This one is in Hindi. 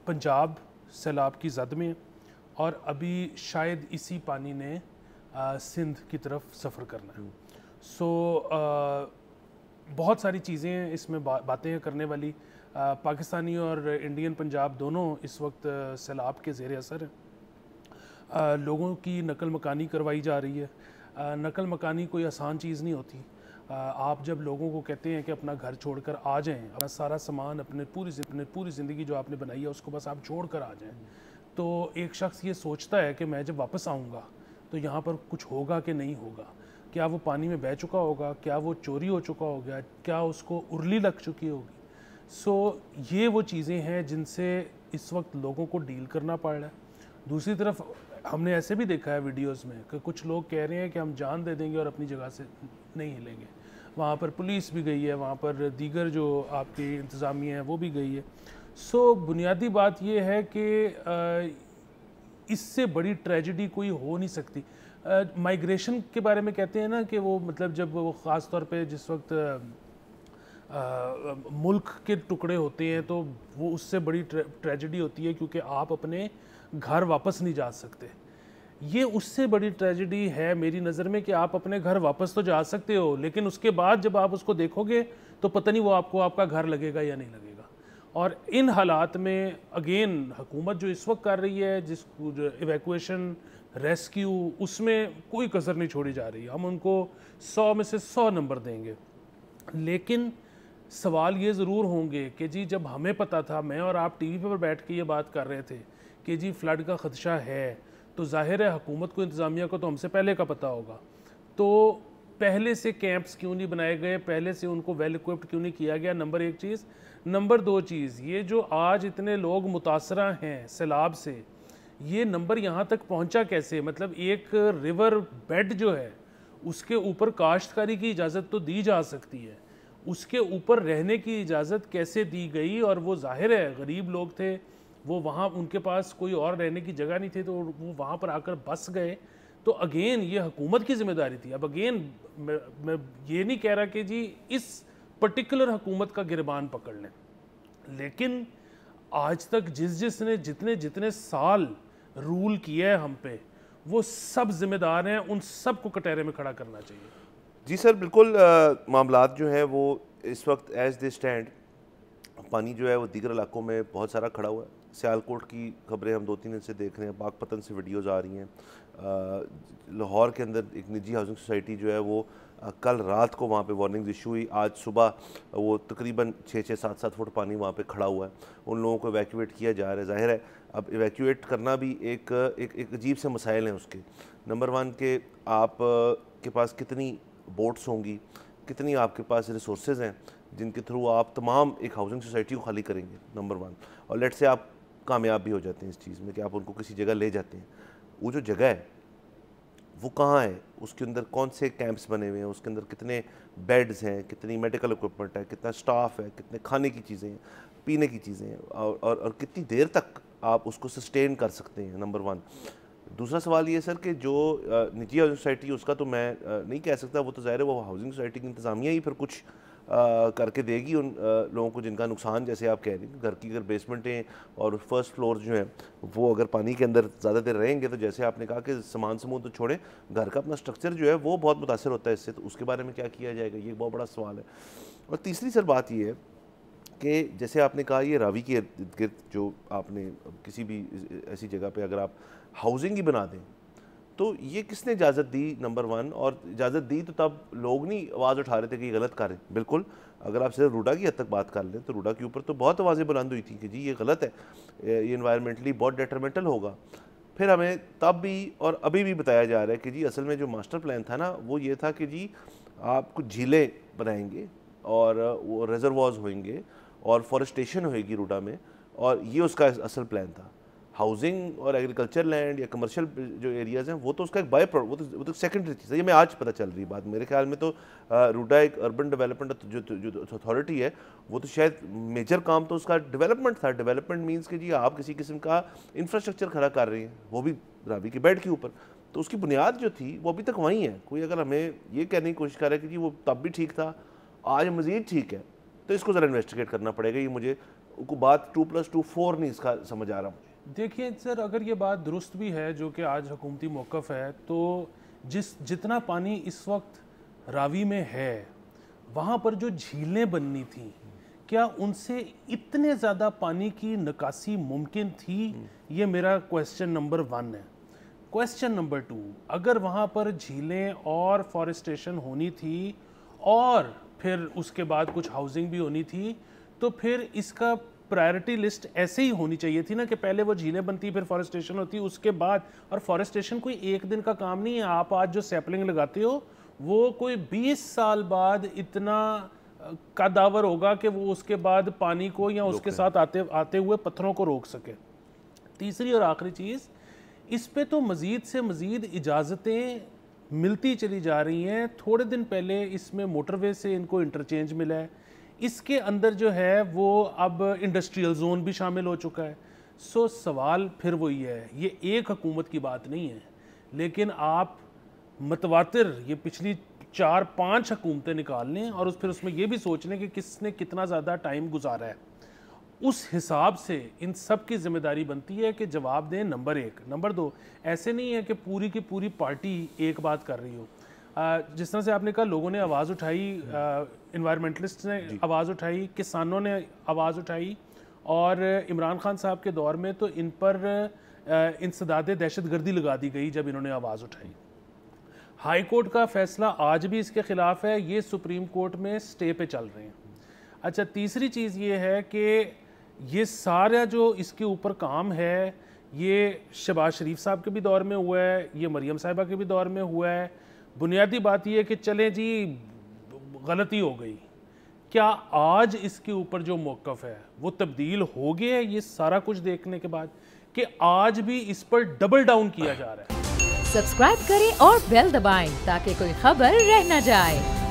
पंजाब सैलाब की जद में है और अभी शायद इसी पानी ने सिंध की तरफ सफ़र करना है। सो बहुत सारी चीज़ें इसमें बातें करने वाली। पाकिस्तानी और इंडियन पंजाब दोनों इस वक्त सैलाब के ज़ेर असर हैं। लोगों की नकल मकानी करवाई जा रही है। नकल मकानी कोई आसान चीज़ नहीं होती। आप जब लोगों को कहते हैं कि अपना घर छोड़कर आ जाएं, अपना सारा सामान, अपने पूरी ज़िंदगी जो आपने बनाई है उसको बस आप छोड़ कर आ जाएं, तो एक शख्स ये सोचता है कि मैं जब वापस आऊँगा तो यहाँ पर कुछ होगा कि नहीं होगा। क्या वो पानी में बह चुका होगा, क्या वो चोरी हो चुका होगा, क्या उसको उर्ली लग चुकी होगी। सो ये वो चीज़ें हैं जिनसे इस वक्त लोगों को डील करना पड़ रहा है। दूसरी तरफ हमने ऐसे भी देखा है वीडियोस में कि कुछ लोग कह रहे हैं कि हम जान दे देंगे और अपनी जगह से नहीं हिलेंगे। वहाँ पर पुलिस भी गई है, वहाँ पर दीगर जो आपकी इंतज़ामिया है वो भी गई है। सो बुनियादी बात ये है कि इससे बड़ी ट्रेजेडी कोई हो नहीं सकती। माइग्रेशन के बारे में कहते हैं ना कि वो मतलब जब वो ख़ास तौर पे जिस वक्त मुल्क के टुकड़े होते हैं तो वो उससे बड़ी ट्रेजेडी होती है क्योंकि आप अपने घर वापस नहीं जा सकते। ये उससे बड़ी ट्रेजेडी है मेरी नज़र में कि आप अपने घर वापस तो जा सकते हो लेकिन उसके बाद जब आप उसको देखोगे तो पता नहीं वो आपको आपका घर लगेगा या नहीं लगेगा। और इन हालात में अगेन हुकूमत जो इस वक्त कर रही है, जिस इवैक्यूएशन रेस्क्यू, उसमें कोई कसर नहीं छोड़ी जा रही। हम उनको 100 में से 100 नंबर देंगे। लेकिन सवाल ये ज़रूर होंगे कि जी जब हमें पता था, मैं और आप टीवी पर बैठ के ये बात कर रहे थे कि जी फ्लड का ख़दशा है, तो जाहिर है हुकूमत को, इंतज़ामिया को तो हमसे पहले का पता होगा। तो पहले से कैंप्स क्यों नहीं बनाए गए, पहले से उनको वेल इक्विप्ड क्यों नहीं किया गया, नंबर 1 चीज़। नंबर 2 चीज़, ये जो आज इतने लोग मुतासरा हैं सैलाब से, ये नंबर यहाँ तक पहुँचा कैसे? मतलब एक रिवर बेड जो है उसके ऊपर काश्तकारी की इजाज़त तो दी जा सकती है, उसके ऊपर रहने की इजाज़त कैसे दी गई? और वो जाहिर है गरीब लोग थे, वो वहाँ, उनके पास कोई और रहने की जगह नहीं थी तो वो वहाँ पर आकर बस गए। तो अगेन ये हुकूमत की जिम्मेदारी थी। अब अगेन मैं ये नहीं कह रहा कि जी इस पर्टिकुलर हुकूमत का गिरबान पकड़ लें, लेकिन आज तक जिसने जितने जितने साल रूल किया है हम पे, वो सब जिम्मेदार हैं, उन सब को कटहरे में खड़ा करना चाहिए। जी सर, बिल्कुल। मामलात जो हैं वो इस वक्त एज दे स्टैंड, पानी जो है वो दीगर इलाकों में बहुत सारा खड़ा हुआ है। सियालकोट की खबरें हम 2-3 दिन से देख रहे हैं, पाकपतन से वीडियोज़ आ रही हैं। लाहौर के अंदर एक निजी हाउसिंग सोसाइटी जो है वो कल रात को वहाँ पे वार्निंग इशू हुई, आज सुबह वो तकरीबन 6-6, 7-7 फुट पानी वहाँ पे खड़ा हुआ है। उन लोगों को इवैक्यूएट किया जा रहा है। ज़ाहिर है अब इवैक्यूएट करना भी एक अजीब से मसाइल हैं उसके। नंबर 1 के आप के पास कितनी बोट्स होंगी, कितनी आपके पास रिसोर्सेज हैं जिनके थ्रू आप तमाम एक हाउसिंग सोसाइटी को खाली करेंगे, नंबर 1। और लेट से आप कामयाब भी हो जाते हैं इस चीज़ में कि आप उनको किसी जगह ले जाते हैं, वो जो जगह है वो कहाँ है, उसके अंदर कौन से कैंप्स बने हुए हैं, उसके अंदर कितने बेड्स हैं, कितनी मेडिकल इक्विपमेंट है, कितना स्टाफ है, कितने खाने की चीज़ें हैं, पीने की चीज़ें हैं, और कितनी देर तक आप उसको सस्टेन कर सकते हैं, नंबर 1। दूसरा सवाल ये सर कि जो निजी हाउसिंग सोसाइटी, उसका तो मैं नहीं कह सकता, वो तो ज़ाहिर है वो हाउसिंग सोसाइटी की इंतज़ामिया ही फिर कुछ करके देगी उन लोगों को जिनका नुकसान, जैसे आप कह रही हैं घर की अगर बेसमेंटें और फर्स्ट फ्लोर जो है वो अगर पानी के अंदर ज़्यादा देर रहेंगे तो जैसे आपने कहा कि सामान समूह तो छोड़े, घर का अपना स्ट्रक्चर जो है वो बहुत मुतासर होता है इससे, तो उसके बारे में क्या किया जाएगा, ये बहुत बड़ा सवाल है। और तीसरी सर बात ये है कि जैसे आपने कहा ये रावी के इर्द गिर्द जो आपने किसी भी ऐसी जगह पे अगर आप हाउसिंग ही बना दें तो ये किसने इजाज़त दी, नंबर 1। और इजाज़त दी तो तब लोग नहीं आवाज़ उठा रहे थे कि ये गलत करें। बिल्कुल, अगर आप सिर्फ रूडा की हद तक बात कर लें तो रूडा के ऊपर तो बहुत आवाज़ें बुलंद हुई थी कि जी ये गलत है, ये इन्वायरमेंटली बहुत डेट्रीमेंटल होगा। फिर हमें तब भी और अभी भी बताया जा रहा है कि जी असल में जो मास्टर प्लान था ना वो ये था कि जी आप कुछ झीलें बनाएंगे और वो रिजर्वॉर्स होंगे और फॉरेस्टेशन होएगी रूडा में, और ये उसका असल प्लान था। हाउसिंग और एग्रीकल्चर लैंड या कमर्शियल जो एरियाज़ हैं वो तो उसका एक बाय प्रोडक्ट, वो तो सेकेंडरी चीज़ है। ये मैं आज पता चल रही बात, मेरे ख्याल में तो रूडा एक अर्बन डेवलपमेंट जो अथॉरिटी है वो तो शायद मेजर काम तो उसका डेवलपमेंट था। डेवलपमेंट मीन्स कि जी आप किसी किस्म का इंफ्रास्ट्रक्चर खड़ा कर रहे हैं, वो भी रावी के बेड के ऊपर, तो उसकी बुनियाद जो थी वो अभी तक वहीं है। कोई अगर हमें ये कहने की कोशिश कर रहा है कि जी वो तब भी ठीक था, आज मज़ीद ठीक है, तो इसको ज़रा इन्वेस्टिगेट करना पड़ेगा। ये मुझे को बात 2+2 4 नहीं इसका समझ आ रहा मुझे। देखिए सर, अगर ये बात दुरुस्त भी है जो कि आज हुकूमती मौक़िफ़ है, तो जितना पानी इस वक्त रावी में है, वहाँ पर जो झीलें बननी थी, क्या उनसे इतने ज़्यादा पानी की निकासी मुमकिन थी? ये मेरा क्वेश्चन नंबर 1 है। क्वेश्चन नंबर 2, अगर वहाँ पर झीलें और फॉरेस्टेशन होनी थी और फिर उसके बाद कुछ हाउसिंग भी होनी थी, तो फिर इसका प्रायोरिटी लिस्ट ऐसे ही होनी चाहिए थी ना कि पहले वो झीलें बनती, फिर फॉरेस्टेशन होती, उसके बाद। और फॉरेस्टेशन कोई एक दिन का काम नहीं है। आप आज जो सैपलिंग लगाते हो वो कोई 20 साल बाद इतना कदावर होगा कि वो उसके बाद पानी को या उसके साथ आते हुए पत्थरों को रोक सके। तीसरी और आखिरी चीज़, इस पे तो मज़ीद से मज़ीद इजाज़तें मिलती चली जा रही हैं। थोड़े दिन पहले इसमें मोटरवे से इनको इंटरचेंज मिला है, इसके अंदर जो है वो अब इंडस्ट्रियल जोन भी शामिल हो चुका है। सो सवाल फिर वही है, ये एक हुकूमत की बात नहीं है, लेकिन आप मतवातिर ये पिछली 4-5 हुकूमतें निकाल लें और फिर उसमें ये भी सोच लें कि किसने कितना ज़्यादा टाइम गुजारा है। उस हिसाब से इन सब की जिम्मेदारी बनती है कि जवाब दें, नंबर 1। नंबर 2, ऐसे नहीं है कि पूरी की पूरी पार्टी एक बात कर रही हो। जिस तरह से आपने कहा, लोगों ने आवाज़ उठाई, इन्वायरमेंटलिस्ट ने आवाज़ उठाई, किसानों ने आवाज़ उठाई, और इमरान खान साहब के दौर में तो इन पर इंसदाद दहशतगर्दी लगा दी गई जब इन्होंने आवाज़ उठाई। हाई कोर्ट का फैसला आज भी इसके ख़िलाफ़ है, ये सुप्रीम कोर्ट में स्टे पे चल रहे हैं। अच्छा, तीसरी चीज़ ये है कि ये सारा जो इसके ऊपर काम है, ये शहबाज शरीफ साहब के भी दौर में हुआ है, ये मरियम साहिबा के भी दौर में हुआ है। बुनियादी बात यह है कि चलें जी, गलती हो गई, क्या आज इसके ऊपर जो मौक़िफ़ है वो तब्दील हो गया है ये सारा कुछ देखने के बाद, कि आज भी इस पर डबल डाउन किया जा रहा है? सब्सक्राइब करें और बेल दबाएं ताकि कोई खबर रह न जाए।